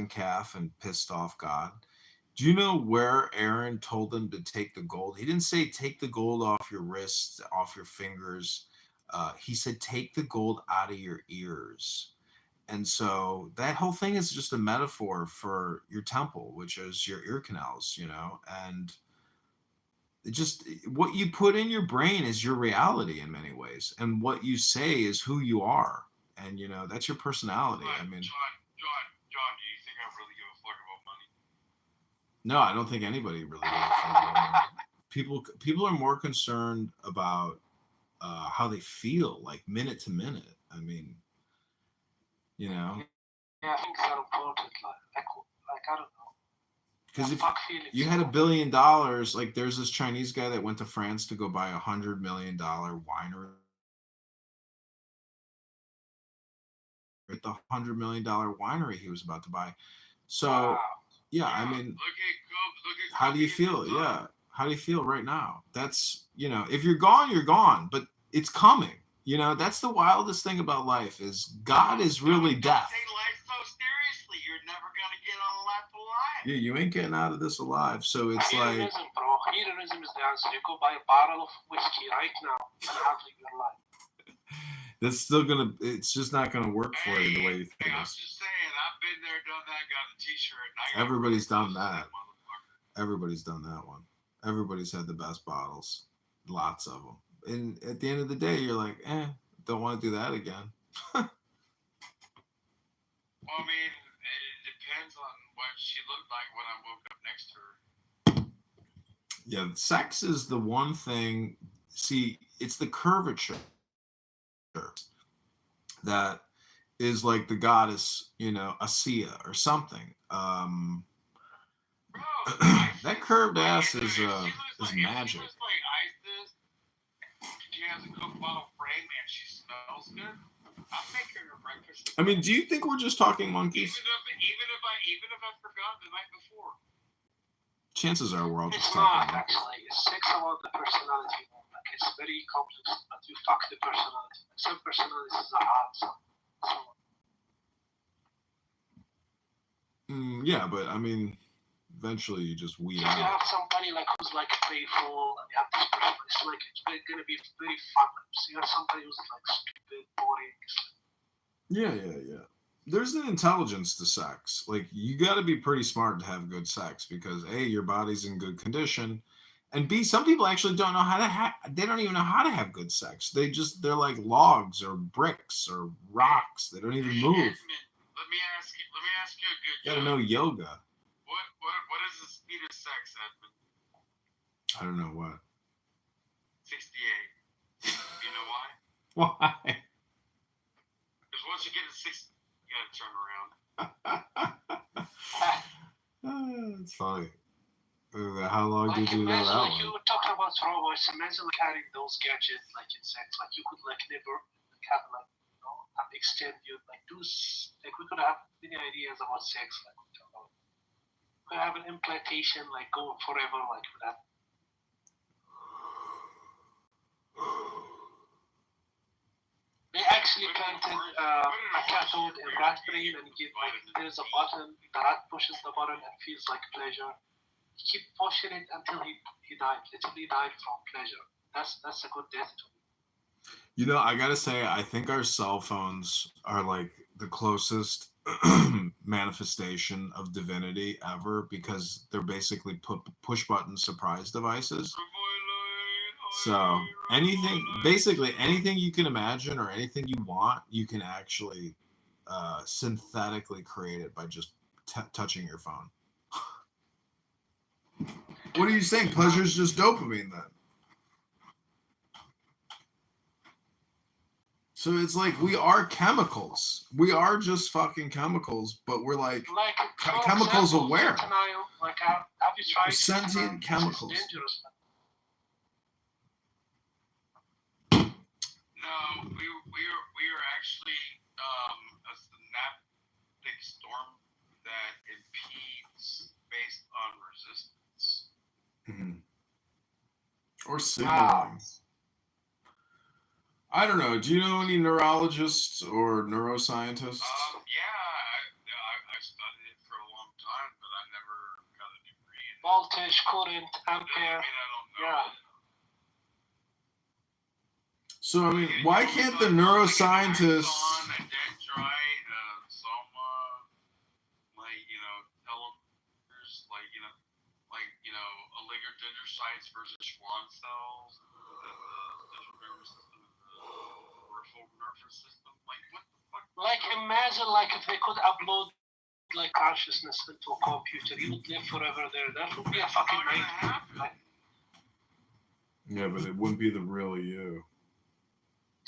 calf and pissed off God. Do you know where Aaron told them to take the gold? He didn't say take the gold off your wrists, off your fingers. He said take the gold out of your ears. And so that whole thing is just a metaphor for your temple, which is your ear canals, and it just what you put in your brain is your reality in many ways. And what you say is who you are. And, that's your personality. But I mean, John, do you think I really give a fuck about money? no, I don't think anybody really gives a fuck about money. People are more concerned about how they feel, like minute to minute. I mean, you know, Yeah, things are important. Like I don't know. because if Fuck feelings. you had $1 billion, like there's this Chinese guy that went to France to go buy $100 million winery. The $100 million winery he was about to buy. So, Wow. yeah, I mean, Look at how do you Kobe and feel? his son. Yeah, how do you feel right now? That's if you're gone, you're gone, but it's coming. That's the wildest thing about life is God is really Don't death. take life so seriously. You're never gonna get on life alive. Yeah, you ain't getting out of this alive. So it's like Hedonism, bro. Hedonism is the answer. You go buy a bottle of whiskey right now and have your life. that's still gonna. It's just not gonna work for you the way you think Hey, it I'm is. just saying, I've been there, done that, got a T-shirt. And I got Everybody's really done close to that. motherfucker. Everybody's done that one. Everybody's had the best bottles, lots of them. And at the end of the day, you're like, don't want to do that again. Well, I mean, it depends on what she looked like when I woke up next to her. Yeah, sex is the one thing. See, it's the curvature that is like the goddess, Asiya or something. Bro, That curved ass if is she looks magic. If she looks like ISIS, she has a Coke bottle frame and she smells good, I'll make her a breakfast. I mean, do you think we're just talking monkeys? Even if I forgot the night before. Chances are we're all It's just not talking monkeys. actually. It's sex about the personality. Like it's very complex, but you fuck the personality. Some personalities are hard. Yeah, but I mean, eventually you just weed If you out. have somebody like who's like playful and you have this person, it's like it's gonna be very fun. So you have somebody who's like stupid, boring. Yeah. There's an intelligence to sex. Like you got to be pretty smart to have good sex because A, your body's in good condition, and B, some people actually don't know how to they don't even know how to have good sex. They're like logs or bricks or rocks. They don't even move. Edmund, let me ask you a good You got to know yoga. What is the speed of sex, Edmund? I don't know what. 68. You know why? Why? Because once you get to 60, you gotta turn around. It's funny. How long did you know imagine, that like, one? you were talking about robots. Imagine like having those gadgets like in sex. Like you could like never like, have like extend you like do like we could have many ideas about sex. Like we could have an implantation like going forever like with that. They actually planted a cathode in rat brain and give like there's a button. The rat pushes the button and feels like pleasure. He keep pushing it until he died. Literally died from pleasure. That's a good death to me. I gotta say, I think our cell phones are like the closest manifestation of divinity ever because they're basically push button surprise devices. So basically anything you can imagine or anything you want, you can actually synthetically create it by just touching your phone. What are you saying? Pleasure is just dopamine then? So it's like we are chemicals. We are just fucking chemicals, but we're like chemicals example, aware. Fentanyl, like have you tried We're sentient chemicals. It's dangerous. No, we are actually a synaptic storm that impedes based on resistance. Mm-hmm. Or signaling. I don't know. Do you know any neurologists or neuroscientists? Yeah, I studied it for a long time, but I never got a degree in it. Voltage, current, I ampere. don't know. Yeah. So I mean, why can't the neuroscientists? Dendrite, soma, telomeres, oligodendrocytes versus Schwann cells, the central nervous system and the peripheral nervous system. Like, what the fuck? Like, imagine, like, if they could upload, like, consciousness into a computer, you would live forever there. That would be a fucking nightmare. Like, Yeah, but it wouldn't be the real you.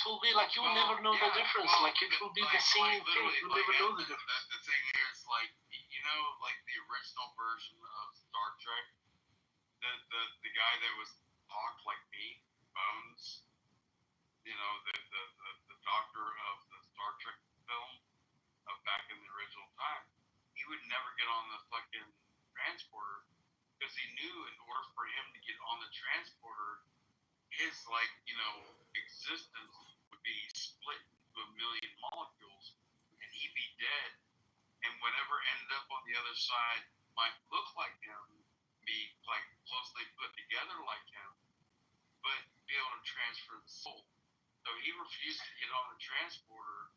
it will be like you will never know the difference. Like, it will be the same thing. You'll never know the difference. The thing is, the original version of Star Trek, the guy that was talked like me, Bones, the doctor of the Star Trek film of back in the original time, he would never get on the fucking transporter because he knew in order for him to get on the transporter, his existence would be split into a million molecules and he'd be dead, and whatever ended up on the other side might look like him, be like closely put together like him, but be able to transfer the soul. So he refused to get on the transporter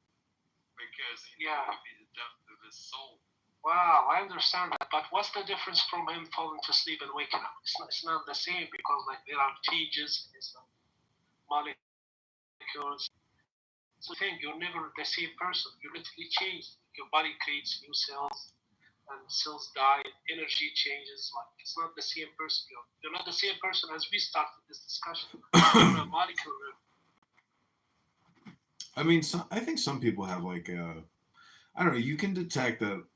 because he knew it would be the death of his soul. Wow, I understand that, but what's the difference from him falling to sleep and waking up? It's not the same because like there are changes in his molecules. So think you're never the same person. You literally change. Your body creates new cells, and cells die. Energy changes. Like it's not the same person. You're not the same person as we started this discussion. You're a molecule. I mean, I think some people have like I don't know. You can detect that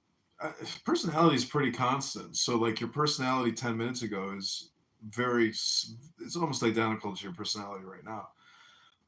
personality is pretty constant. So like your personality 10 minutes ago is it's almost identical to your personality right now.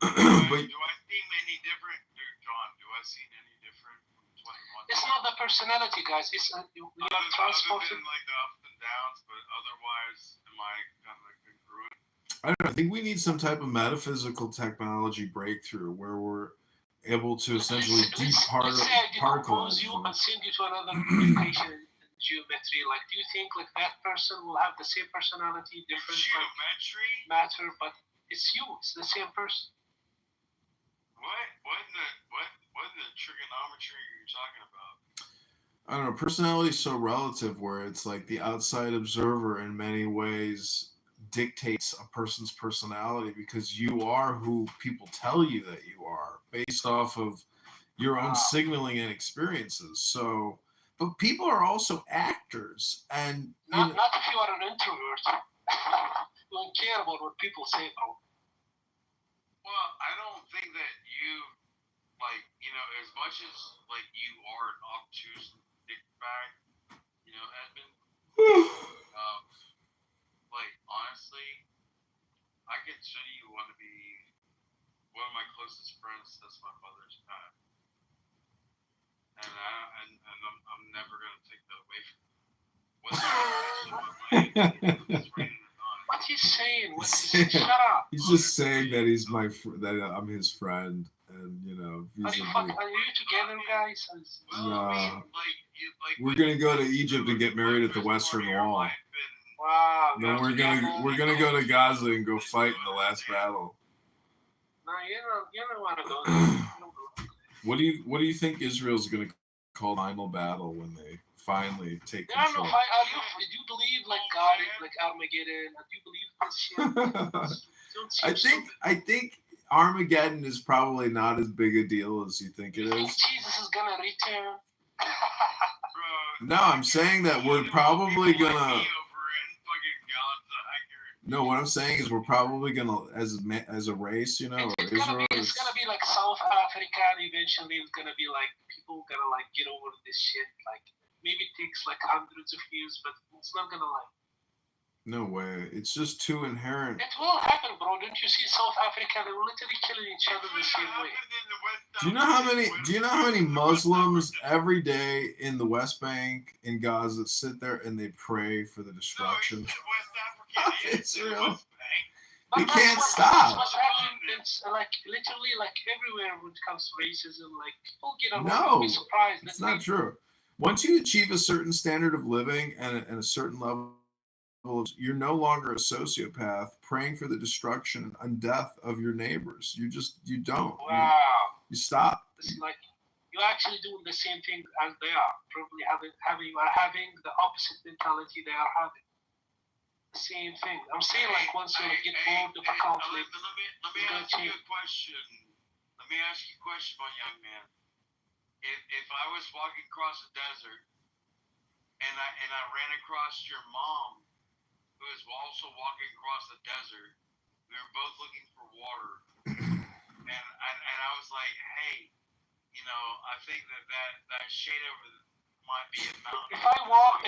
But do I seem any different, John? Do I seem any different from 21? It's not the personality, guys. It's you are transported. Other than like the ups and downs, but otherwise, am I kind of congruent? I don't know. I think we need some type of metaphysical technology breakthrough where we're able to essentially departicleize you and send you to another location in geometry. Like, do you think like that person will have the same personality, different geometry matter, but it's you. It's the same person. What in the trigonometry are you talking about? I don't know. Personality is so relative where it's like the outside observer in many ways dictates a person's personality because you are who people tell you that you are based off of your own signaling and experiences. So, but people are also actors, and not if you are an introvert. You don't care about what people say, bro. Well, I don't think that you, as much as, you are an obtuse dickbag, Edmund, honestly, I consider you want to be one of my closest friends since my mother's died. And I'm never going to take that away from you. What's he saying? Shut up. He's just saying that he's that I'm his friend, and are you together, guys? No. We're gonna go to Egypt and get married at the Western Wall. Wow. Then we're gonna go to Gaza and go fight in the last battle. No, you don't want to go there. What do you think Israel's gonna call the final battle when they finally take control? Do you believe like God, like Armageddon? Do you believe this shit? I think Armageddon is probably not as big a deal as you think it is. Jesus is gonna return. No, I'm saying that we're probably gonna. No, what I'm saying is we're probably gonna, as a race, it's gonna be like South Africa, and eventually it's gonna be like people gonna like get over this shit. Like maybe it takes like hundreds of years, but it's not gonna like. No way. It's just too inherent. It will happen, bro. Don't you see South Africa? They're literally killing each other the same way. Do you know how many Muslims every day in the West Bank in Gaza sit there and they pray for the destruction of Israel? They can't stop. What's happening? It's like literally like everywhere when it comes to racism, like people get be surprised. It's not true. Once you achieve a certain standard of living and a certain level of, you're no longer a sociopath praying for the destruction and death of your neighbors. You don't. Wow. You stop. It's like you're actually doing the same thing as they are. Probably you are having the opposite mentality they are having. The same thing. I'm saying like once you get bored of a conflict, let me ask you a question. Let me ask you a question, my young man. If I was walking across the desert and I ran across your mom, who is also walking across the desert, we were both looking for water, and I was like, hey, you know, I think that shade over might be a mountain.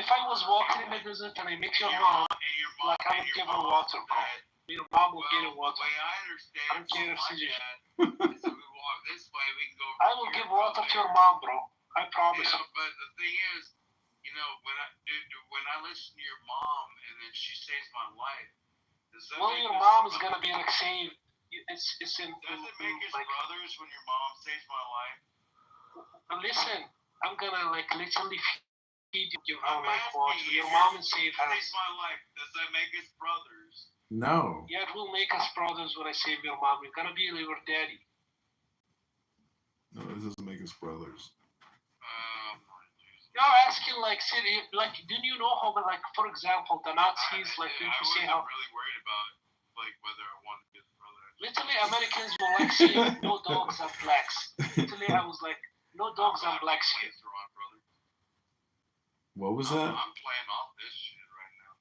If I was walking in the desert and I met your mom, like I would give her water, bro. Your mom will get her water. The way I understand, I don't care if she's is if we walk this way, we can go. I will give water to your mom, bro. I promise. You know, but the thing is, you know, when I listen to your mom and then she saves my life, does that well, make your us mom is brothers? gonna be like saying, it's in. Does it make us like, brothers when your mom saves my life? listen, I'm gonna like literally feed you, give her I'm like asking water. you, Your if mom your and save mom her. saves my life. Does that make us brothers? No. Yeah, it will make us brothers when I save your mom. You're gonna be your daddy. No, this doesn't make us brothers. You're asking like, like, didn't you know how, like, for example, the Nazis, like, I you say wasn't how really worried about like whether I wanted to be a brother. literally Americans will like saying no dogs and blacks. Literally, I was like, no dogs and blacks here. What was that? I'm playing off this shit right now.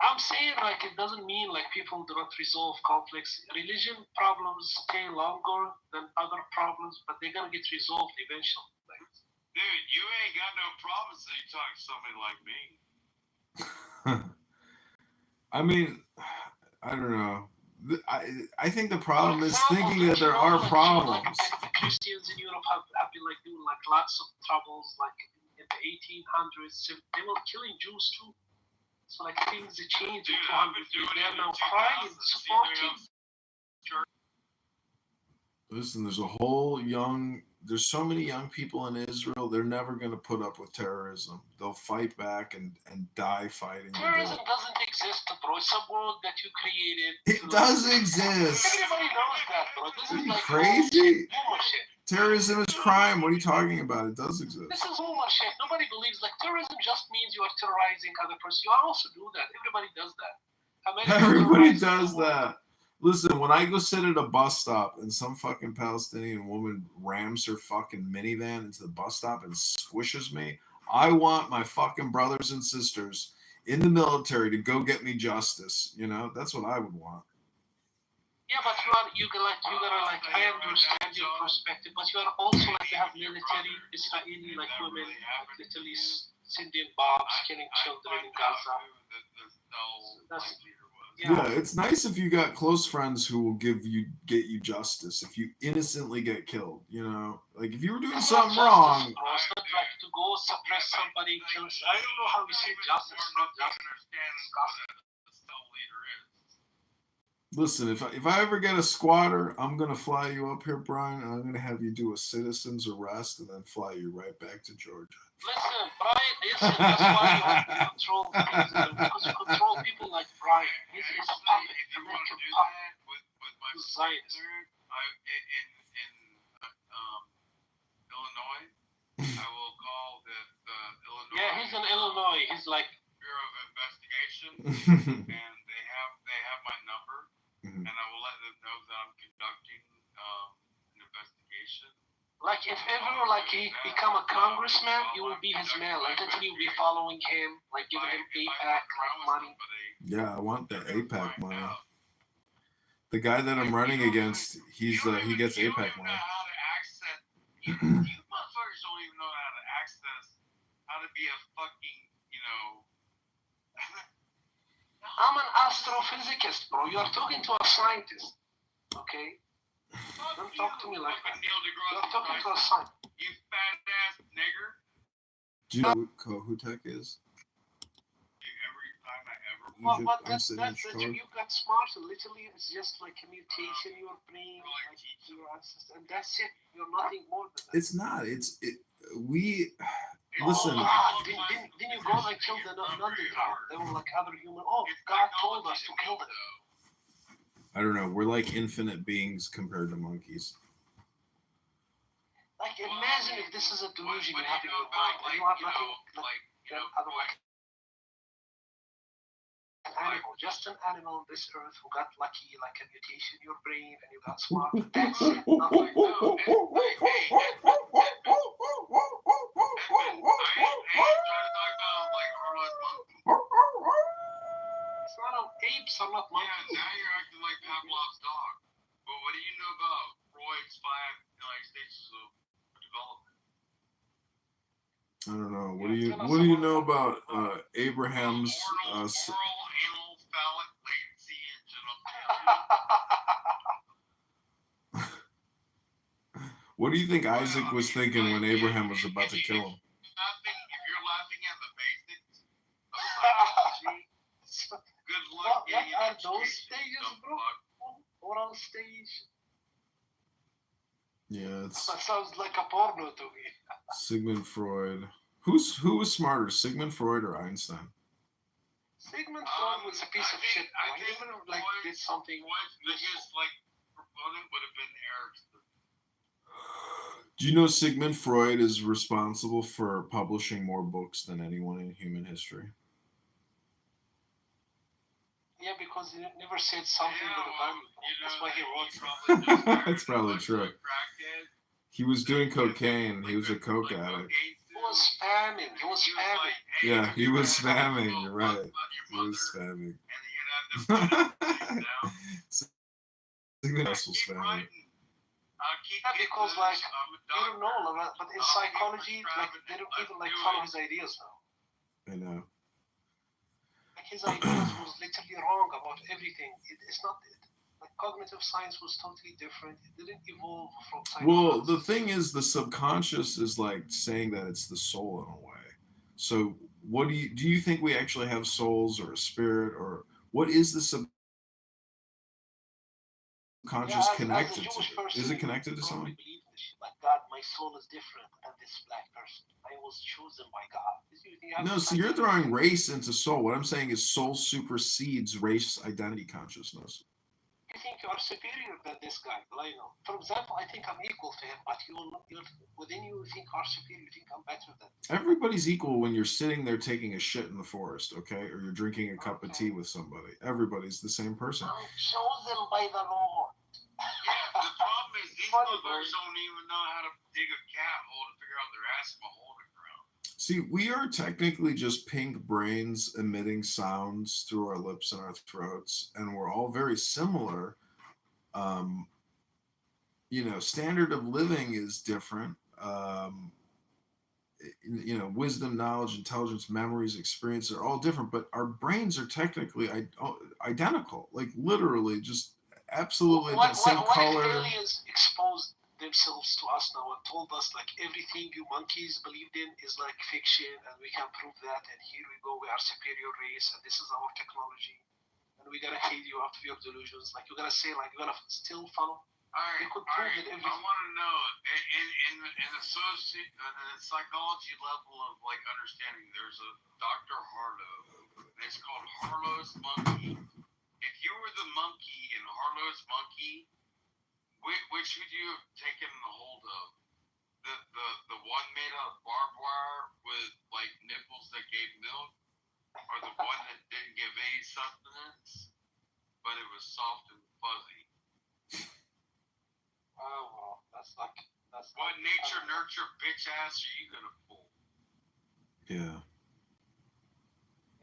I'm saying like it doesn't mean like people do not resolve conflicts. Religion problems stay longer than other problems, but they're gonna get resolved eventually. Like, dude, you ain't got no problems until you talk to somebody like me. I mean, I don't know. I think the problem is thinking that there are problems. Like the Christians in Europe have been like doing like lots of troubles, like in the 1800s. They were killing Jews too. So like things change in 200 years. They're now crying, supporting. Listen, there's so many young people in Israel, they're never going to put up with terrorism. They'll fight back and die fighting. Terrorism doesn't exist, bro. It's a world that you created. It does exist. Everybody knows that, bro. This Are is you like crazy? bullshit. Terrorism is crime. What are you talking about? It does exist. This is bullshit. Nobody believes like terrorism just means you are terrorizing other person. You also do that. Everybody does that. Everybody does that. Listen, when I go sit at a bus stop and some fucking Palestinian woman rams her fucking minivan into the bus stop and squishes me, I want my fucking brothers and sisters in the military to go get me justice. You know, that's what I would want. Yeah, but you gotta like I understand your perspective, but you are also like they have military Israeli like women like literally sending bombs, killing children in Gaza. That's Yeah, it's nice if you got close friends who will get you justice if you innocently get killed. You know, like if you were doing something wrong. It's not like to go suppress somebody, kill. I don't know how you say justice. Not justice. Listen, if I ever get a squatter, I'm gonna fly you up here, Brian, and I'm gonna have you do a citizen's arrest and then fly you right back to Georgia. Listen, Brian, that's why you have to control things, because you control people like Brian. He's a puppet, American puppet. With my Zionist. In Illinois, I will call the Illinois. Yeah, he's in Illinois. He's like Bureau of Investigation, and they have my number, and I will let them know that I'm conducting an investigation. Like if ever like he become a congressman, you will be his man. Like literally you'll be following him, like giving him APAC like money. Yeah, I want that APAC money. The guy that I'm running against, he gets APAC money. You motherfuckers don't even know how to access, how to be a fucking, you know. I'm an astrophysicist, bro. You are talking to a scientist, okay? Don't talk to me like that. You're talking to a scientist. You fat ass nigger. Do you know what Kohoutek is? Every time I ever. Well, Egypt, but I'm that's sitting in you Chicago. got smarter. Literally, it's just like a mutation in your brain, like your ancestors, and that's it. You're nothing more than that. It's not. Listen. Then you go and kill the non-drown. They were like other human. Oh, God told us to kill them. I don't know. We're like infinite beings compared to monkeys. Like, imagine if this is a delusion you have in your mind, and you have nothing other like an animal, just an animal on this earth who got lucky, like a mutation in your brain, and you got smart. That's it. Nothing. It's not on apes. I'm not monkeys. Yeah, now you're acting like Pavlov's dog. But what do you know about Freud's 5 stages of development? I don't know. What do you know about Abraham's oral, anal, phallic latency and What do you think Isaac was thinking when Abraham was about to kill him? If you're laughing at the basics of psychology, good luck. What are those stages, bro? Oral stage. Yeah, that sounds like a porno to me. Sigmund Freud. Who was smarter, Sigmund Freud or Einstein? Sigmund Freud was a piece of shit. He never did something. Freud's biggest proponent would have been Erickson. Do you know Sigmund Freud is responsible for publishing more books than anyone in human history? Yeah, because he never said something that the Bible. That's why he wrote. That's probably true. He was doing cocaine. He was a coke addict. He was spamming. Yeah, he was spamming. You're right. He was spamming. Sigmund was spamming. Yeah, because you don't know, but in psychology, they don't even follow his ideas now. I know. His ideas was literally wrong about everything. It's not cognitive science was totally different. It didn't evolve from science. Well, the thing is, the subconscious is like saying that it's the soul in a way. So, what do you think we actually have souls or a spirit, or what is the subconscious connected to? Is it connected to something? Like, God, my soul is different than this black person. I was chosen by God. No, so you're throwing race into soul. What I'm saying is soul supersedes race identity consciousness. You think you are superior than this guy, For example, I think I'm equal to him, but within you think are superior, you think I'm better than him. Everybody's equal when you're sitting there taking a shit in the forest, okay? Or you're drinking a cup of tea with somebody. Everybody's the same person. I'm chosen by the Lord. Yeah, the problem is these motherfuckers don't even know how to dig a cat hole to figure out their ass in a hole to ground. See, we are technically just pink brains emitting sounds through our lips and our throats, and we're all very similar. Standard of living is different. Wisdom, knowledge, intelligence, memories, experience are all different, but our brains are technically identical. Like literally, just absolutely the same color. What if aliens exposed themselves to us now and told us everything you monkeys believed in is fiction, and we can prove that, and here we go, we are superior race, and this is our technology, and we gotta hate you out of your delusions. You gotta say you gotta still follow. Alright, I want to know in the psychology level of understanding. There's a Dr. Harlow. It's called Harlow's monkey. If you were the monkey in Harlow's monkey, which would you have taken the hold of? The one made out of barbed wire with nipples that gave milk, or the one that didn't give any sustenance, but it was soft and fuzzy? Oh, that's what nature nurture bitch ass are you gonna pull? Yeah.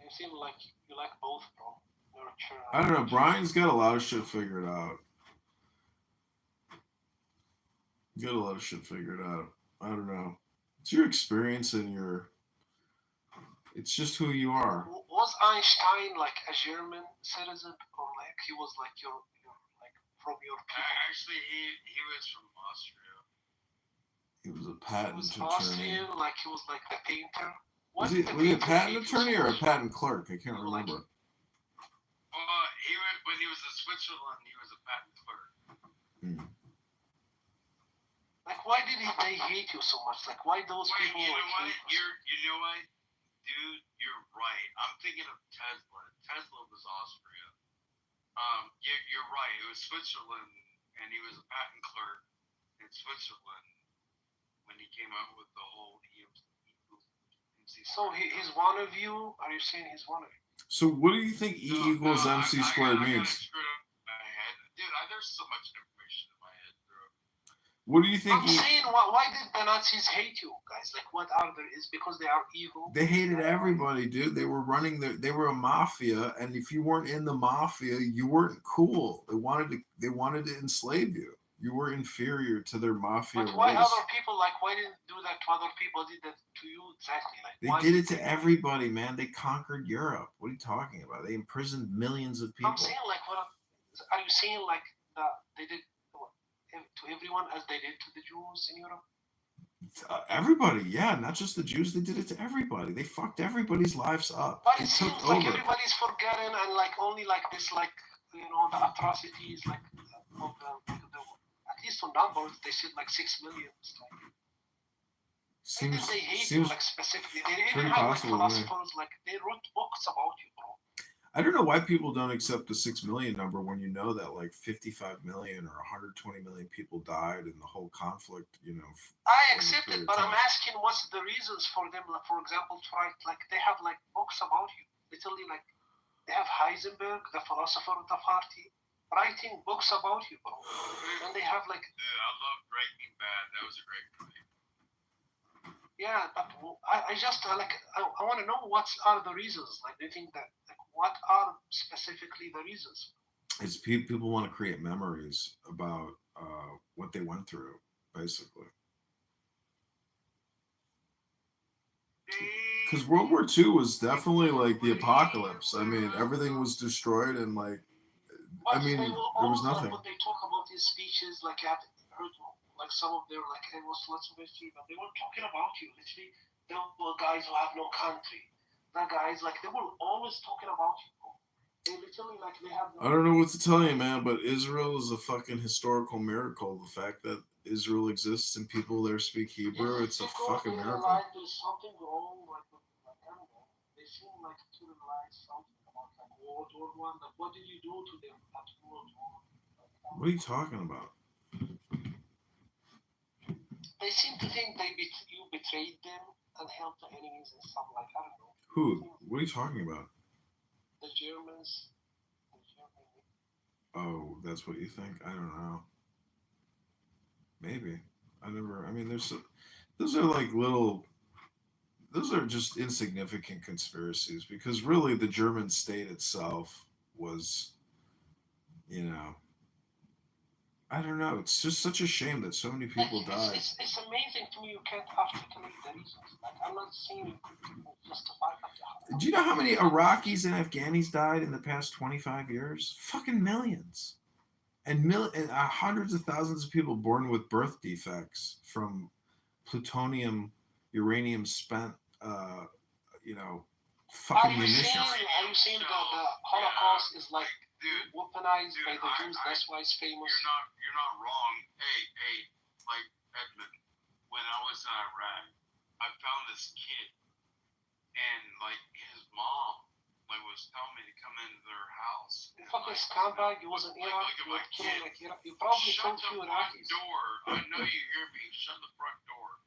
You seem like you like both, bro. Nurture. I don't know. Brian's got a lot of shit figured out. I don't know. It's your experience and it's just who you are. Was Einstein a German citizen, or he was your from your people? Actually, he was from Austria. He was a patent attorney. Austrian, he was a painter. Was he a patent attorney or a patent clerk? I can't remember. When he was in Switzerland, he was a patent clerk. Like, why did they hate you so much? Like, why those people? You know like, what? hate you? You know what, dude? You're right. I'm thinking of Tesla. Tesla was Austria. You're right. It was Switzerland, and he was a patent clerk in Switzerland when he came out with the whole EMC. So he's one of you? Are you saying he's one of you? So what do you think E equals MC squared means? Dude, there's so much information in my head, bro. What do you think? I'm saying, why did the Nazis hate you guys? Like, what are there? Is because they are evil? They hated everybody, dude. They were running they were a mafia, and if you weren't in the mafia, you weren't cool. They wanted to enslave you. You were inferior to their mafia But why race. other people, like, why didn't do that to other people? Did that to you exactly? Like, they did it to everybody, man. They conquered Europe. What are you talking about? They imprisoned millions of people. I'm saying, like, what are you saying? Like, they did to everyone as they did to the Jews in Europe? Everybody, yeah, not just the Jews. They did it to everybody. They fucked everybody's lives up. But it seems like everybody's forgotten, and like only like this, like, you know, the atrocities, like of the at least on numbers, they said like 6 million. Seems they hate seems you, like, specifically. They even pretty have possible, like philosophers, like they wrote books about you, bro. I don't know why people don't accept the 6 million number when you know that like 55 million or 120 million people died in the whole conflict, you know. I accept it, but I'm asking what's the reasons for them, like, for example, to write, like, they have like books about you. Literally, like, they have Heisenberg, the philosopher of the party, writing books about you, bro. And they have like... Dude, I love Breaking Bad. That was a great movie. Yeah, but I just like I want to know what are the reasons. Like, they think that, like, what are specifically the reasons? It's people want to create memories about what they went through, basically. Because World War II was definitely like the apocalypse. I mean, everything was destroyed, and like, but I mean, there was nothing. When they talk about these speeches, like, I've heard like some of their, like, it was lots of history, but they were talking about you. Literally, there were guys who have no country. The guys, like, they were always talking about you. They literally, like, they have... I don't know what to tell you, man, but Israel is a fucking historical miracle. The fact that Israel exists and people there speak Hebrew, it's a fucking miracle. Like, there's something wrong, like, I don't know. They seem like to realize something about, like, World War I. Like, what did you do to them at World War? Like, what are you talking about? They seem to think you betrayed them and helped the enemies and stuff, like, I don't know. Who? What are you talking about? The Germans. Oh, that's what you think? I don't know. Maybe. I mean, those are like those are just insignificant conspiracies, because really the German state itself was, you know, I don't know. It's just such a shame that so many people died. It's amazing to me you can't articulate the reasons. Like, I'm not saying you could justify that. Do you know how many Iraqis and Afghanis died in the past 25 years? Fucking millions. And hundreds of thousands of people born with birth defects from plutonium, uranium spent, you know, fucking munitions. Are you saying that the Holocaust is like weaponized by the Jews? That's why it's famous. You're not wrong. Hey, like Edmund, when I was in Iraq, I found this kid, and like his mom, like, was telling me to come into their house. You fucking scumbag! You was in Iraq. You probably shut told you the front door. I know you hear me. Shut the front door.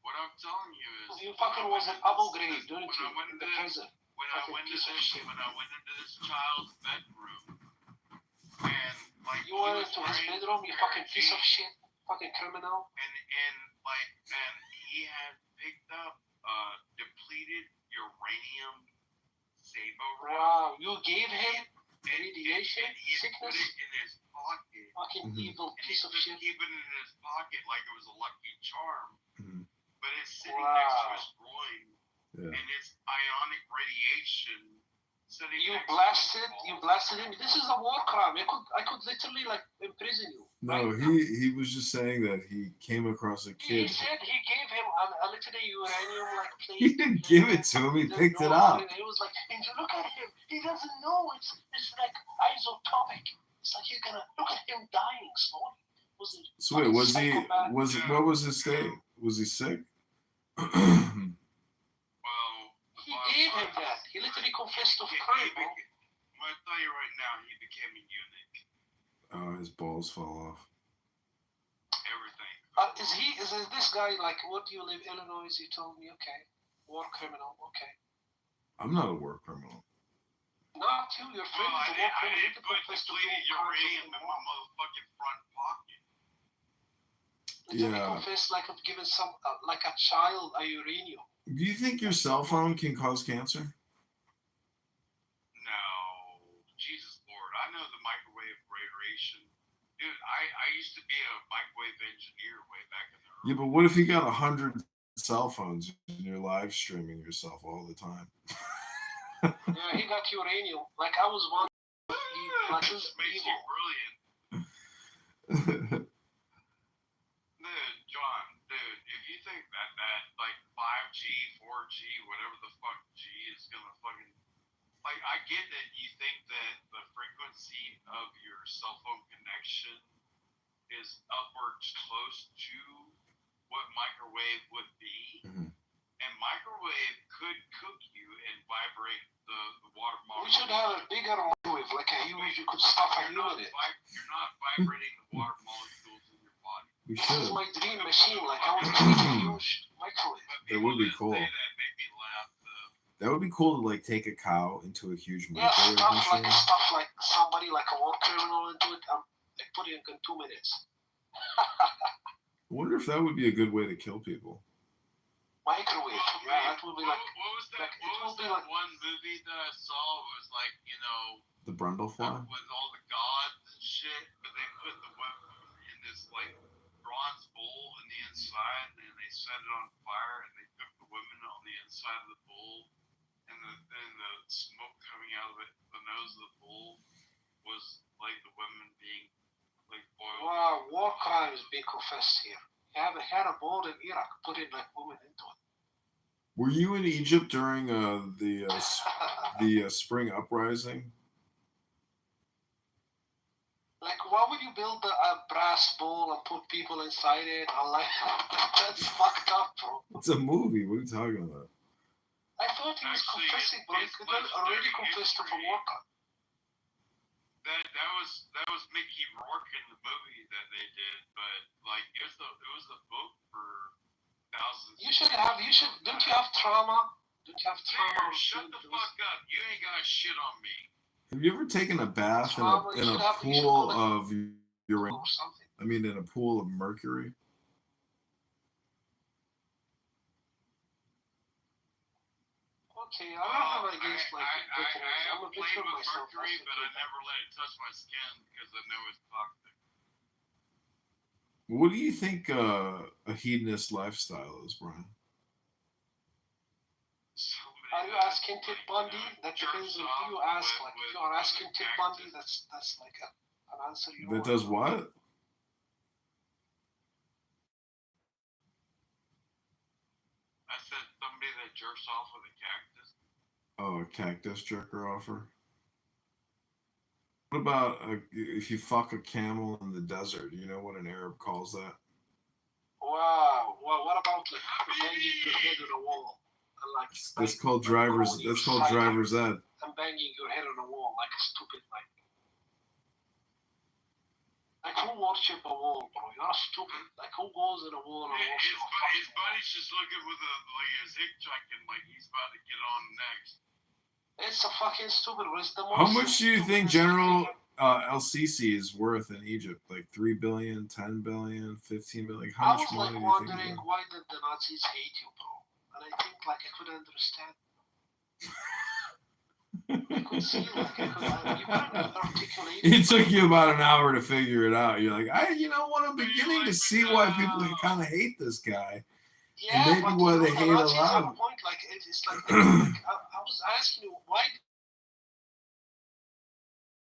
What I'm telling you is, you fucking was in Abu Ghraib, didn't you? In the prison. When I went into this child's bedroom, and like, you went into his bedroom, you fucking piece of shit, fucking criminal. And he had picked up depleted uranium saber. Wow, you gave him radiation and he sickness? Put it in his pocket. Fucking evil piece of shit. Keep it in his pocket like it was a lucky charm. Mm-hmm. But it's sitting next to his groin, and it's ionic radiation. You blasted him. This is a war crime. I could literally, like, imprison you. No, right? he was just saying that he came across a kid. He said he gave him a literally uranium, like, plate. He didn't give it to him. He picked it up. And he was like, and you look at him. He doesn't know. It's like isotopic. It's like you're gonna look at him dying slowly wasn't. So wait, was he? Psychopath. What was his state? Was he sick? Well, He gave him that. He literally confessed of crime, bro. I'm gonna tell you right now, he became a eunuch. Oh, his balls fell off. Everything. Is this guy like? Where do you live? Illinois? You told me. Okay. War criminal. Okay. I'm not a war criminal. Not you. Your friend Well, is a war I criminal. didn't put depleted uranium in my motherfucking front pocket. Literally confessed like of giving some like a child a uranium. Do you think your cell phone can cause cancer? No, Jesus Lord, I know the microwave radiation. Dude, I used to be a microwave engineer way back in the early. Yeah, but what if you got 100 cell phones and you're live streaming yourself all the time? Yeah, he got uranium. Like I was wondering, like this makes evil. you brilliant. Dude, John, if you think that like 5G, 4G, whatever the fuck G is gonna fucking, like, I get that you think that the frequency of your cell phone connection is upwards close to what microwave would be. Mhm. And microwave could cook you and vibrate the water molecule. We should have a bigger microwave, like a huge. You could stuff a human in it. You're not vibrating the water molecules in your body. We This should. is my dream machine. Like I would create a huge microwave. But That would be people cool. that say that make me laugh. That would be cool to like take a cow into a huge Yeah, microwave machine. stuff like somebody like a war criminal into it. Like put it in 2 minutes. I wonder if that would be a good way to kill people. Microwave. Yeah, that would be like. What was that? like, it What will was be that like- one movie that I saw? It was like, you know, The Brundlefly? with all the gods and shit, but they put the women in this like bronze bowl on the inside, and they set it on fire, and they cooked the women on the inside of the bowl, and the smoke coming out of it, the nose of the bowl was like the women being like boiled. Wow, war crimes being confessed here. You have had a bowl in Iraq, put in like women into it. Were you in Egypt during the spring uprising? Like, why would you build a brass bowl and put people inside it? I like that's fucked up, bro. It's a movie. What are you talking about? I thought he was Actually, confessing, bro. He it's could have already legendary confessed of a history. war crime. That was Mickey Rourke in the movie that they did, but like it was a book for thousands. Don't you have trauma? Don't you have trauma? Nigger, shut the fuck up. You ain't got shit on me. Have you ever taken a bath in Trauma, a you should have- you should pool call of uranium? Or something. I mean, in a pool of mercury? Okay, I don't have against like veterans. I I'm a played veteran with myself. mercury, but I never let it touch my skin because I know it's toxic. What do you think a hedonist lifestyle is, Brian? Are you asking Ted Bundy? That depends on who you ask. Like, if you are asking Ted Bundy, that's like an answer you That know. does what? I said somebody that jerks off with a cactus. Oh, a cactus jerker offer. What about if you fuck a camel in the desert? Do you know what an Arab calls that? Wow. Well, what about like banging your head on a wall? And like That's called driver's. That's called driver's ed. And banging your head on a wall like a stupid like. Like who worship a wall, bro? You're stupid. Like who goes in a wall and worship a His fucking wall? buddy's just looking with his hitchhiking like he's about to get on next. It's a fucking stupid. It's the most How much do you think stupidest General thing. El Sisi is worth in Egypt? Like 3 billion, 10 billion, 15 billion? Like, I how much was money like do you think? wondering he's worth? why did the Nazis hate you, bro? And I think like I could understand. I could see like you couldn't articulate. It took you about an hour to figure it out. You're like, I'm beginning to see why people kind of hate this guy. Yeah, maybe but why you know, they the hate a Nazis lot have of- a point. Like it's like, I was asking you why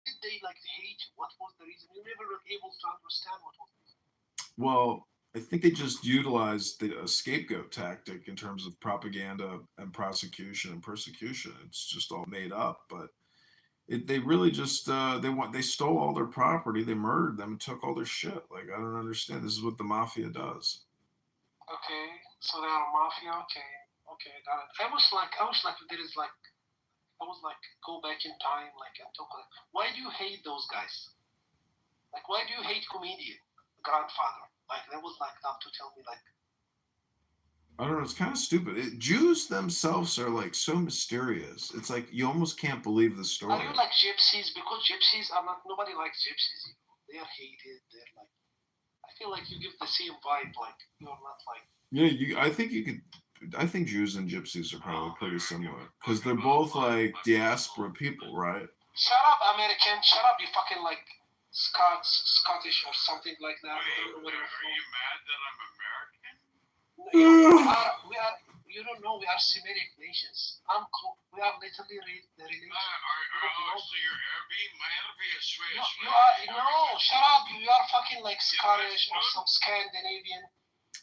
did they like hate you? What was the reason? You never were able to understand what was the reason. Well, I think they just utilized the scapegoat tactic in terms of propaganda and prosecution and persecution. It's just all made up. But They really just they stole all their property, they murdered them, and took all their shit. Like I don't understand. This is what the mafia does. Okay, so they are mafia. Okay, okay, got it. I wish like there is like I was like go back in time like and talk like why do you hate those guys? Like why do you hate comedian grandfather? Like that was like tough to tell me like I don't know. It's kind of stupid. Jews themselves are like so mysterious. It's like you almost can't believe the are story. you like gypsies? Because gypsies are not nobody likes gypsies. You know? They are hated. They're like I feel like you give the same vibe. Like you're not like Yeah, I think you could. I think Jews and Gypsies are probably pretty similar because they're both like diaspora people, right? shut up American. Shut up you fucking like Scottish or something like that. I don't know where you're Are from. you mad that I'm American? You know, we are, you don't know, we are Semitic nations. We are literally the relation. So you're Arabic? My Arabic is Swiss. You are, no, shut up. You are fucking like Scottish or some Scandinavian.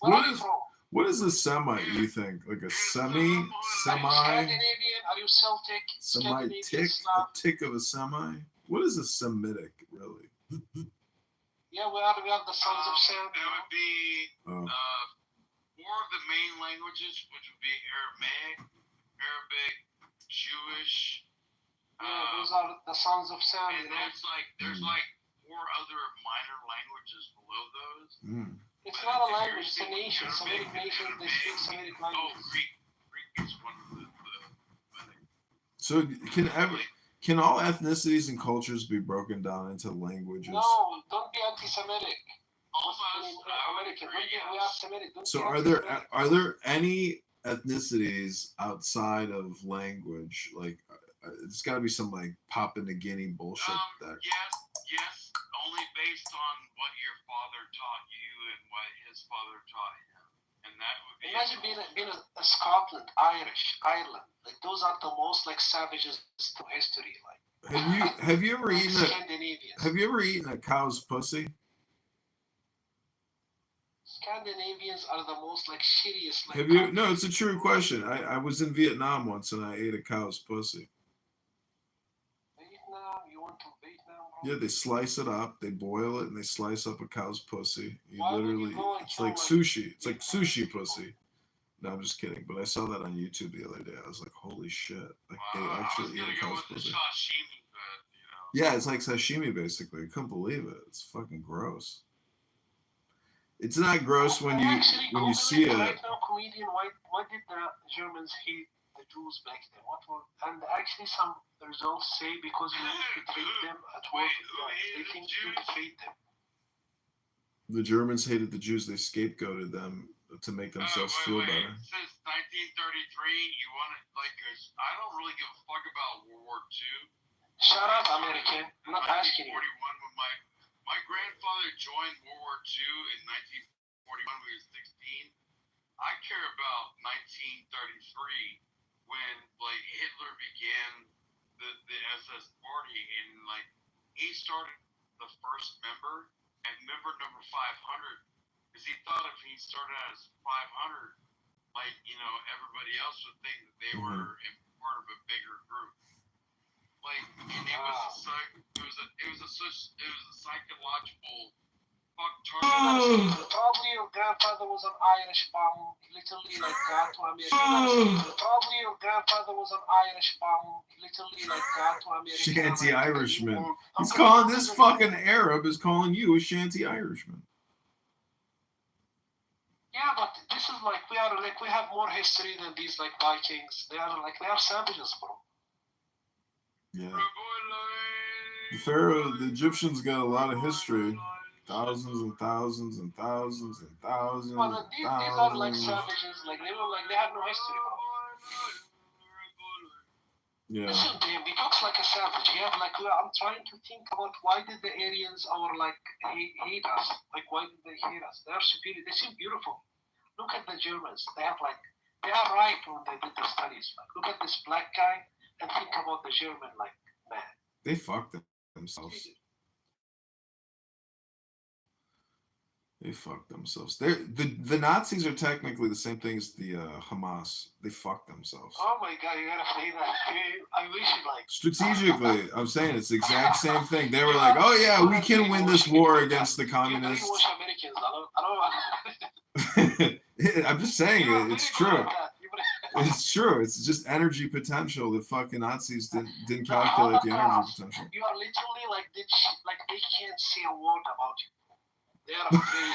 Where are you from? What is a Semite? You think like a semi, Scandinavian? Are you Celtic? Semitic, a tick of a semi? What is a Semitic really? Yeah, we are the sons of Sam. That would be four of the main languages, which would be Arabic, Jewish. Yeah, those are the sons of Sam. And there's like four other minor languages below those. It's not a language, it's a nation. Semitic nations, they speak Semitic language. Oh, Greek is one of the So can all ethnicities and cultures be broken down into languages? No, don't be anti-Semitic. American. We are Semitic. So are there any ethnicities outside of language? Like it's got to be some like Papua New Guinea bullshit. Yes, only based on what your father taught you and what his father taught him, and that would be. Imagine being a Scotland, Irish, Ireland. Like those are the most like savages to history. Like have you ever eaten a cow's pussy? Scandinavians are the most like shittiest. Like, have you? No, it's a true question. I was in Vietnam once and I ate a cow's pussy. Vietnam? You went to Vietnam? Bro? Yeah, they slice it up, they boil it, and they slice up a cow's pussy. It's like kill, sushi. It's like sushi pussy. No, I'm just kidding. But I saw that on YouTube the other day. I was like, holy shit! Like they actually eat a cow's pussy. Sashimi, Yeah, it's like sashimi basically. I couldn't believe it. It's fucking gross. It's not gross when you see it. Right now, comedian, why did the Germans hate the Jews back then? And actually some results say because you betrayed them at work. They think you betrayed them. The Germans hated the Jews. They scapegoated them to make themselves feel better. Since 1933, you want to I don't really give a fuck about World War II. Shut up, American. I'm not asking you. 1941, when my grandfather joined World War II in 1941 when he was 16. I care about 1933 when Hitler began the SS party and he started the first member and member number 500 because he thought if he started as 500, everybody else would think that they were part of a bigger group. And it was a psychological fuck target. Probably your grandfather was an Irish bomb. Literally got to America. Probably your grandfather was an Irish bomb. Literally got to America. Shanty Irishman. He's calling this fucking Arab is calling you a Shanty Irishman. Yeah, but this is we have more history than these Vikings. They are savages, bro. Yeah. The Egyptians got a lot of history. Thousands and thousands and thousands and thousands. Well, these are savages. They have no history, bro. Yeah. Listen to him. He talks like a savage. I'm trying to think about why did the Aryans hate us? Why did they hate us? They are superior. They seem beautiful. Look at the Germans. They are right when they did their studies. Look at this black guy and think about the German man. They fucked themselves. They fucked themselves. The Nazis are technically the same thing as the Hamas. They fucked themselves. Oh my god, you gotta say that. I wish you like. Strategically, I'm saying it's the exact same thing. They were like, "Oh yeah, we can win this war against the communists." You brainwash Americans. I don't. I'm just saying You it's true. that. It's true. It's just energy potential. The fucking Nazis didn't calculate the energy potential. You are literally like they can't say a word about you. They are afraid.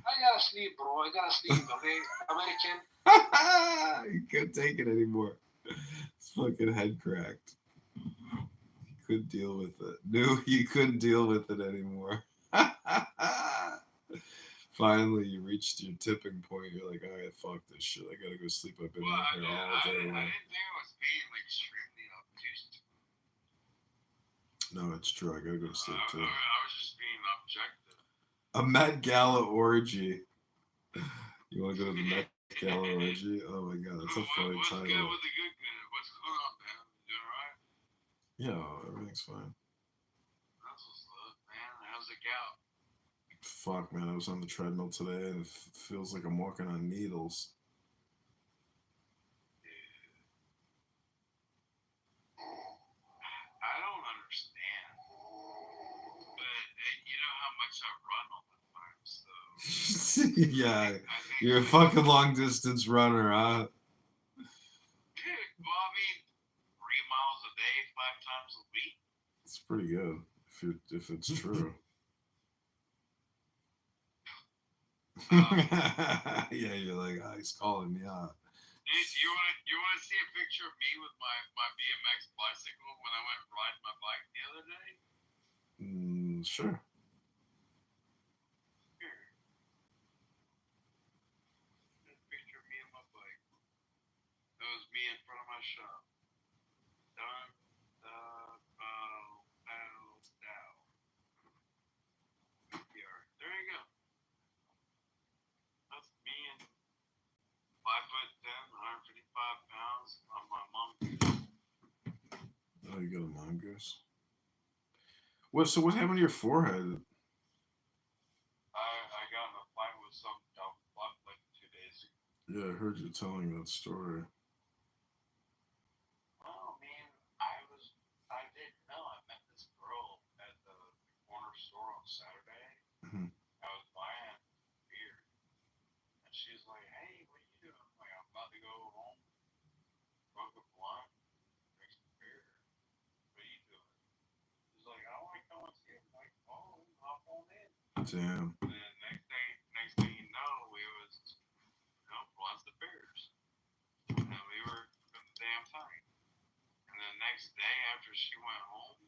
I gotta sleep, bro. I gotta sleep. Okay, American. You couldn't take it anymore. His fucking head cracked. He couldn't deal with it. Knew he couldn't deal with it anymore. Finally, you reached your tipping point. You're like, all right, fuck this shit. I gotta go sleep. I've been out here all day long. I didn't think I was being like extremely obtuse. No, it's true. I gotta go to sleep too. I was just being objective. A Met Gala orgy. You want to go to the Met Gala orgy? Oh my god, that's a funny title. What's good with the good? What's going on, man? You doing alright? Yeah, everything's fine. That's what's up, man. How's it go? Fuck, man, I was on the treadmill today and it feels like I'm walking on needles. I don't understand. But you know how much I run all the time, so. Yeah, you're a fucking long distance runner, huh? Well, I mean, 3 miles a day, 5 times a week. It's pretty good if it's true. Yeah, you're like, oh, he's calling me out. You want to see a picture of me with my BMX bicycle when I went riding my bike the other day? Sure. Here. A picture of me and my bike. That was me in front of my shop. Dun, bow, bow, down. There you go. That's me and 5'10", 155 pounds on my mongoose. Oh, you got a mongoose? So what happened to your forehead? I got in a fight with some dumb fuck like 2 days ago. Yeah, I heard you telling that story. Oh man, I didn't know. I met this girl at the corner store on Saturday. Mm-hmm. I was buying beer, and she's like, "Hey, what are you doing?" I'm like, "I'm about to go home, smoke a blunt, drink some beer. What are you doing?" She's like, "I want to come and see it." I'm like, "Oh, hop on in." Damn. And then next thing you know, we was, blunts to beers, and we were having the damn time. And the next day after she went home,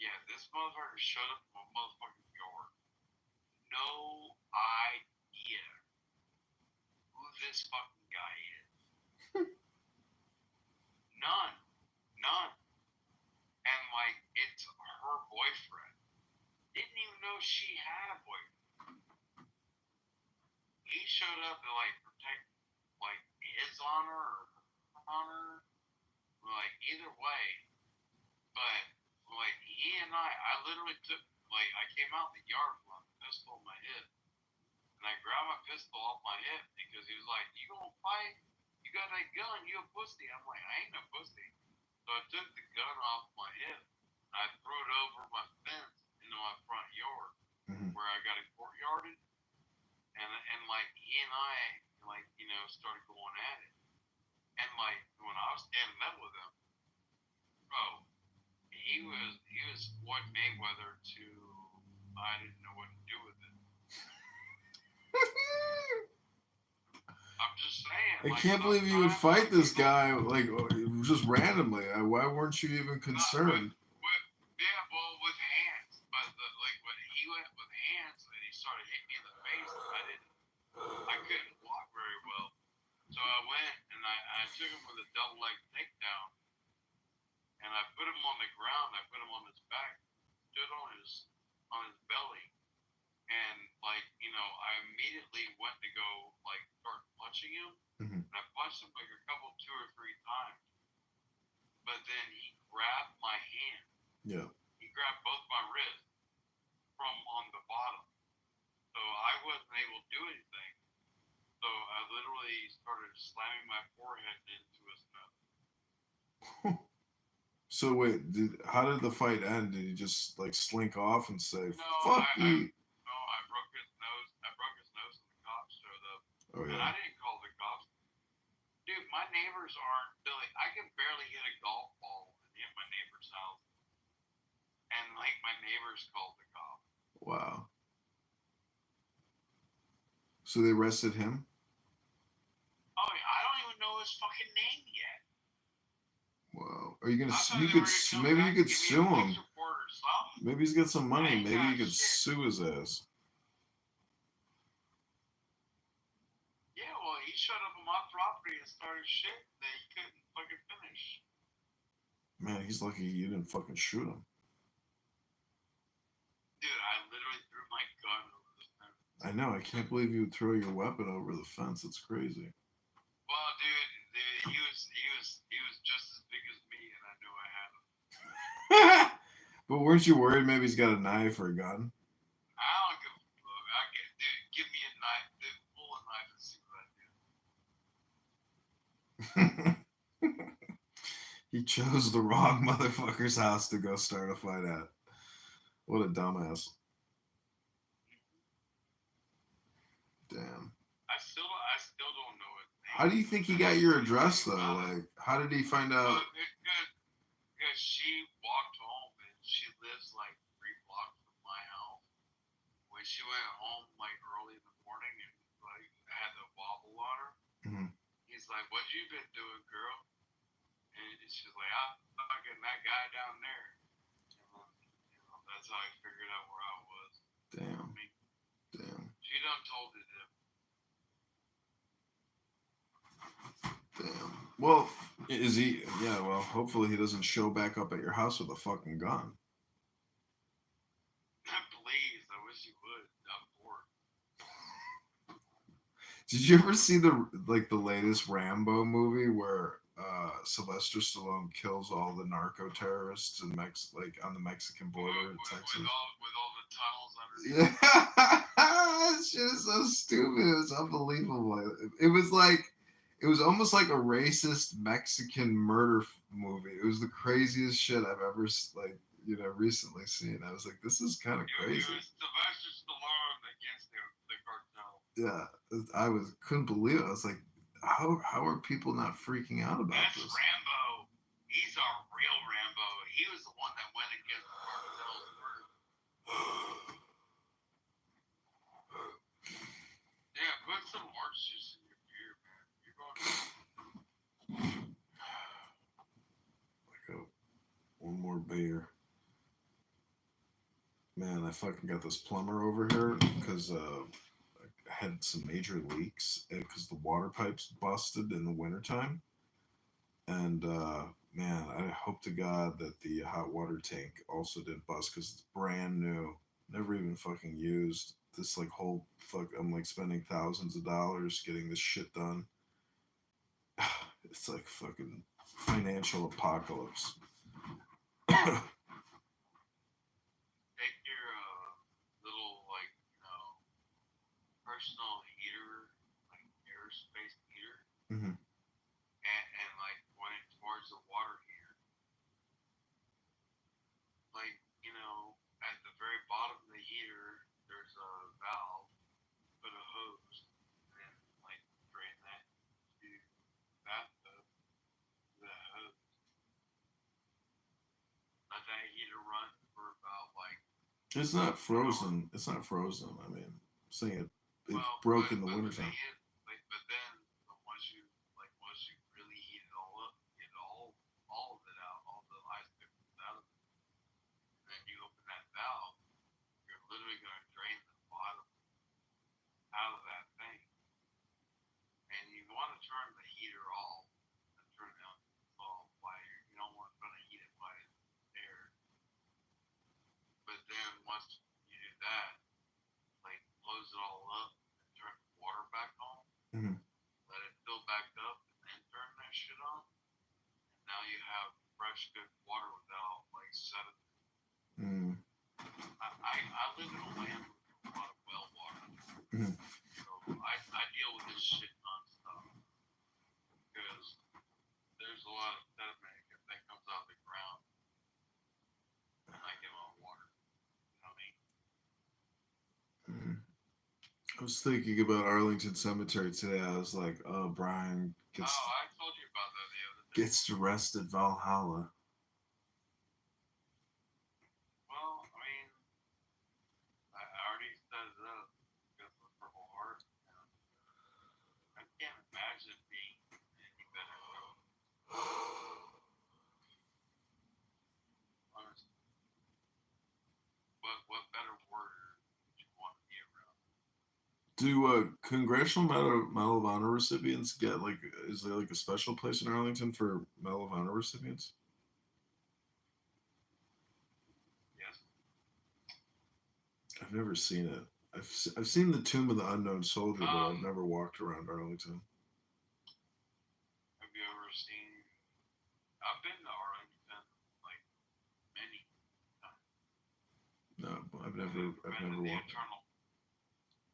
yeah, this motherfucker showed up in my motherfucking yard. No idea who this fucking guy is. None. And like, it's her boyfriend. Didn't even know she had a boyfriend. He showed up to like protect like his honor or her honor. Like either way. But like he and I literally took I came out in the yard with a pistol in my hip. And I grabbed my pistol off my hip because he was like, "You gonna fight? You got that gun, you a pussy." I'm like, "I ain't no pussy." So I took the gun off my hip and I threw it over my fence into my front yard where I got it courtyarded. And like he and I started going at it. And like when I was standing up with him, bro, he was Floyd Mayweather to I didn't know what to do with it. I'm just saying. I can't believe you would fight this guy like just randomly. Why weren't you even concerned? Well, with hands, but when he went with hands and he started hitting me in the face, I couldn't walk very well. So I went and I took him with a double leg takedown, and I put him on the ground. I put him on his back, stood on his belly, and I immediately went to go start punching him. And I punched him like a couple, 2 or 3 times, but then he grabbed my hand. Yeah. He grabbed both my wrists from on the bottom. So I wasn't able to do anything. So I literally started slamming my forehead into his nose. So wait, how did the fight end? Did he just like slink off and say, No, "Fuck you"? No, I broke his nose. I broke his nose, and the cops showed up. Oh And yeah. I didn't call the cops. Dude, my neighbors aren't silly. I can barely hit a golf ball and hit my neighbor's house. And like my neighbors called the cops. Wow. So they arrested him? Oh, I don't even know his fucking name yet. Wow. Are you gonna? I thought You they could. were gonna come Maybe back you and could give me sue a police him. report or something. Maybe he's got some money. I ain't Maybe got you could shit. sue his ass. Yeah, well, he showed up on my property and started shit that he couldn't fucking finish. Man, he's lucky you didn't fucking shoot him. Dude, I literally threw my gun over the fence. I know. I can't believe you would throw your weapon over the fence. It's crazy. Well, dude, he was just as big as me, and I knew I had him. But weren't you worried maybe he's got a knife or a gun? I don't give a fuck. Dude, give me a knife, dude, pull a knife and see what I do. He chose the wrong motherfucker's house to go start a fight at. What a dumbass. Damn. I still don't know it. How do you think he got your address though? Like, how did he find out? Well, because she walked home and she lives like 3 blocks from my house. When she went home like early in the morning and like had the wobble on her, he's like, "What you been doing, girl?" And she's like, "I'm fucking that guy down there." That's how I figured out where I was. Damn. I mean, Damn. she done told it him. Damn. Well, is he? Yeah. Well, hopefully he doesn't show back up at your house with a fucking gun. Please, I wish you would. I'm bored. Did you ever see the latest Rambo movie where Sylvester Stallone kills all the narco terrorists in on the Mexican border in Texas? With all the tunnels underneath. Yeah, this shit is so stupid. It was unbelievable. It was almost like a racist Mexican murder movie. It was the craziest shit I've ever recently seen. I was like, this is kind of crazy. It was Sylvester Stallone against the cartel. Yeah, I couldn't believe it. I was like, how are people not freaking out about That's this? Rambo. He's our real Rambo. He was the one that went against the cartels first. Yeah, put some orange juice in your beer, man. You're going to... One more beer. Man, I fucking got this plumber over here because I had some major leaks because the water pipes busted in the wintertime. And man, I hope to God that the hot water tank also didn't bust because it's brand new, never even fucking used. This I'm like spending thousands of dollars getting this shit done. It's like fucking financial apocalypse. Take your little, personal heater, like airspace heater, Mm-hmm. and point it towards the water heater. At the very bottom of the heater, there's a valve, put a hose, and drain that to the bathtub, the hose. Let that heater run for about It's not frozen. It's not frozen. I mean, I'm saying it broke in the wintertime. But then once you really heat it all up, get all of it out, all the ice crystals out of it, and then you open that valve, you're literally gonna drain the bottom out of that thing. And you want to turn the heater off and turn it on fire. You don't want to heat it by air. But then once you do that, close it all up and turn the water back on. Mm-hmm. Let it fill back up and then turn that shit on. And now you have fresh, good water without like sediment. Mm. I live in a land with a lot of well water, Mm. so I deal with this shit nonstop because there's a lot of sediment that comes out of the ground when I get on water. You know what I mean? Mm. I was thinking about Arlington Cemetery today. I was like, oh, Brian Oh, I told you about that the other day. gets to rest at Valhalla. Well, I mean, I already set it up because of the Purple Heart. And I can't imagine being any better. Honestly, what better warrior would you want to be around? Do Congressional Medal of Honor recipients get like? Is there like a special place in Arlington for Medal of Honor recipients? Yes. I've never seen it. I've seen the Tomb of the Unknown Soldier, but I've never walked around Arlington. Have you ever seen? I've been to Arlington like many times. No, I've never The walked.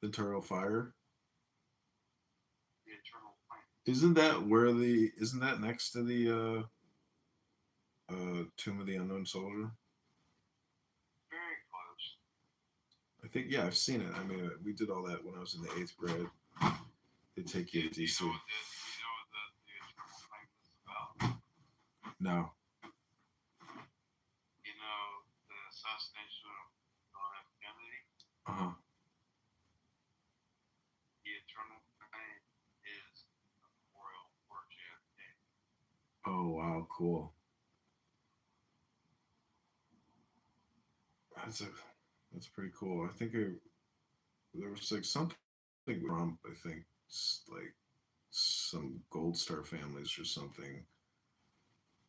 The Eternal Fire. The Eternal Flame. Isn't that next to the Tomb of the Unknown Soldier? Very close. I think, yeah, I've seen it. I mean, we did all that when I was in the 8th grade. They take you to DC. You know what the Eternal Flame is about? No. You know the assassination of John F. Kennedy? Uh-huh. The Eternal Flame is a memorial for JFK. Oh, wow, cool. That's pretty cool. I think there was like something with Trump, I think, like some Gold Star families or something.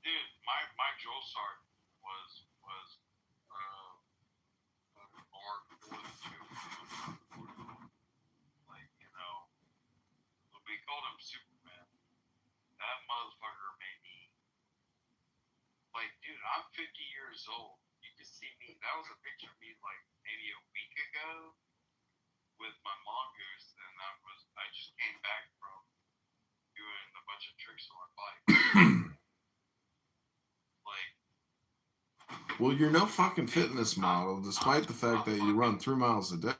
Dude, my drill sergeant was marked for the two. Like, you know, we called him Superman. That motherfucker made me like, dude, I'm 50 years old. You can see me. That was a picture of me like maybe a week ago with my mongoose, and I just came back from doing a bunch of tricks on my bike. Like, well, you're no fucking fitness model, despite the fact that you run 3 miles a day.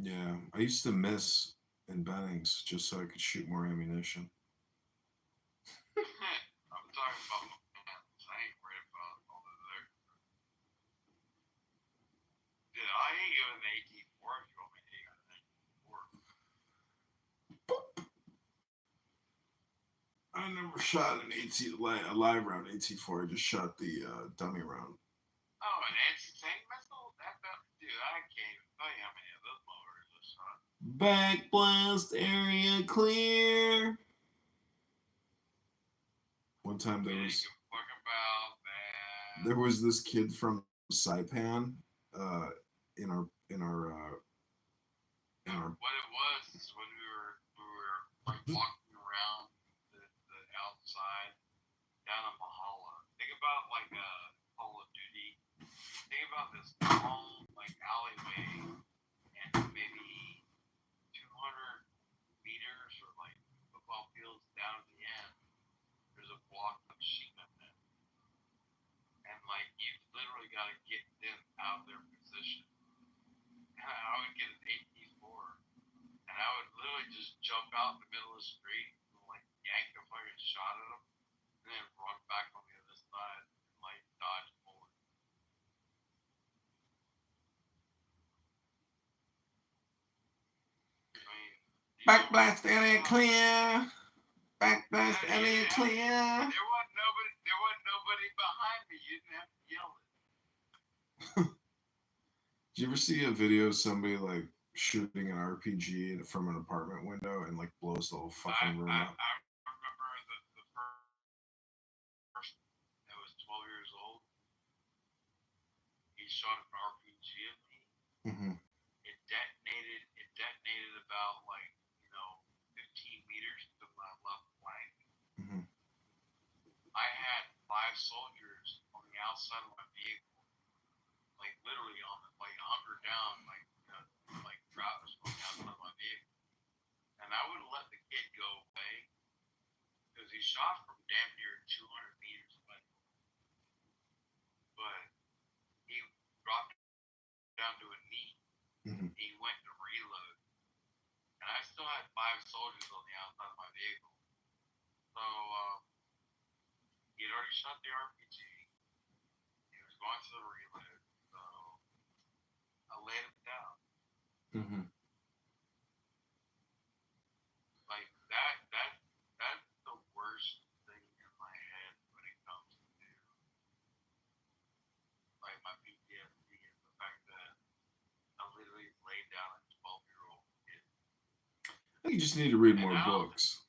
Yeah, I used to miss in Bennings just so I could shoot more ammunition. I'm talking about my pants. I ain't worried about all of that. Dude, I ain't even an 18-4 if you want me to hit an 18-4. I never shot a live round 18-4. I just shot the dummy round. Oh, an anti-tank missile? Dude, I can't even tell you how many of those motors I shot. Back blast area clear. One time there was this kid from Saipan in our what it was is when we were like walking around the outside down in Mahala. Think about like Call of Duty. Think about this long like alleyway and maybe 200 meters or like football fields down at the end. There's a block of sheep in there, and like you literally got to get them out of their position. And I would get an 18-4, and I would literally just jump out in the middle of the street and like yank a fucking shot at them, and then run back on the other side and like dodge bullets. I mean, back blast area clear. Back blast area clear. There wasn't nobody behind me. You didn't have to yell it. Did you ever see a video of somebody like shooting an RPG from an apartment window and like blows the whole fucking room up? I remember the first shot an RPG at me. Mm-hmm. It detonated about 15 meters to my left flank. Mm-hmm. I had 5 soldiers on the outside of my vehicle, like literally on it, like hunkered down, like drops on the outside of my vehicle. And I would have let the kid go away because he shot from damn near 200 meters away. But he dropped down to a knee. Mm-hmm. He went to reload. And I still had 5 soldiers on the outside of my vehicle. So he had already shot the RPG. He was going to the reload. So I laid him down. Mm-hmm. Like that's the worst thing in my head when it comes to like my PTSD is the fact that I literally laid down a 12-year-old kid. I think you just need to read And more books.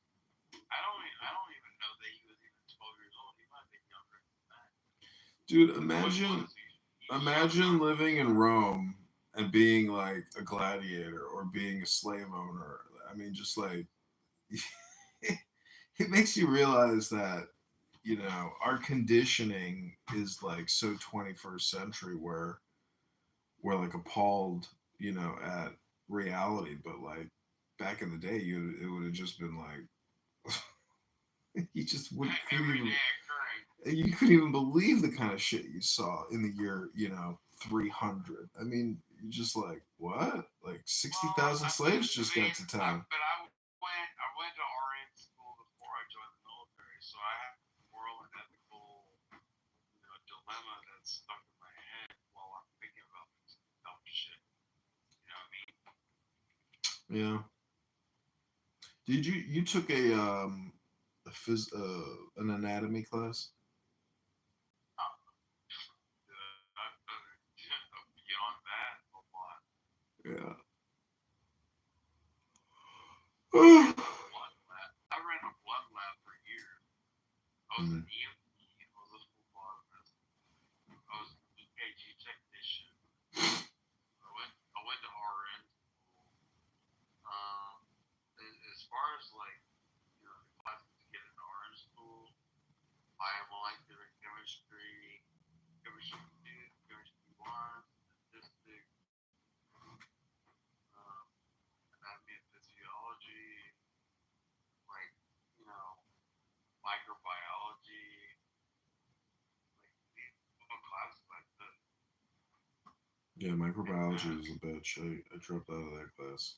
I don't even know that he was even 12 years old. He might have been younger than that. Dude, What was he? imagine living in Rome and being like a gladiator or being a slave owner. I mean, just like it makes you realize that our conditioning is like so 21st century where we're like appalled at reality, but like back in the day it would have just been like you just wouldn't couldn't Every even day occurring. you couldn't even believe the kind of shit you saw in the year 300. I mean, you're just like, what? Like 60,000 slaves just got to town. But I went to RN school before I joined the military, so I have a moral and ethical dilemma that's stuck in my head while I'm thinking about this dumb shit. You know what I mean? Yeah. Did you took an anatomy class? Beyond that, a lot. Yeah. I ran a blood lab for years. I was an EMT. I was a phlebotomist. I was an EKG technician. I went to RN school. As far as the classes to get into RN school, biomolecular chemistry, chemistry 2, chemistry 1, statistics, anatomy and physiology, like, microbiology, these classes like this. Yeah, microbiology was a bitch. I dropped out of that class.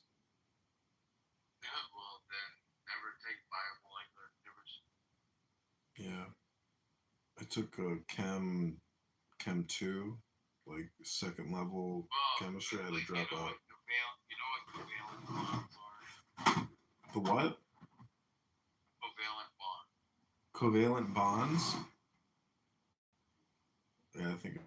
Yeah, well, then never take biomolecular chemistry. Yeah. I took chem 2, like second level chemistry. I had to drop out. You know what covalent bonds are? The what? Covalent bonds. Covalent bonds? Yeah, I think.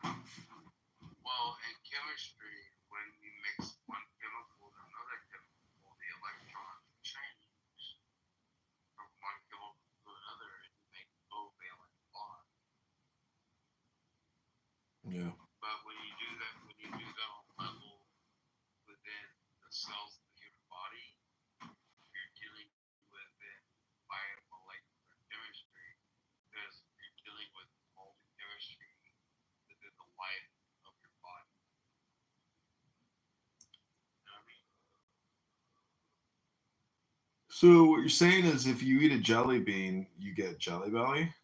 Well, in chemistry, when you mix one chemical with another chemical, the electrons change from one chemical to another, and you make covalent bonds. Yeah. But when you do that on level within the cells of the human body, you're dealing with biomolecular chemistry because you're dealing with all the chemistry within the life of your body. You know what I mean? So what you're saying is, if you eat a jelly bean, you get jelly belly?